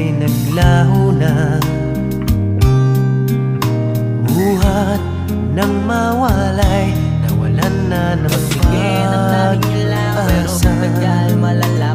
ay naglaho na. Buhat ng mawalay, nawalan na ng Sige ng daming ilaw, pero pag-asa. pagtagal malala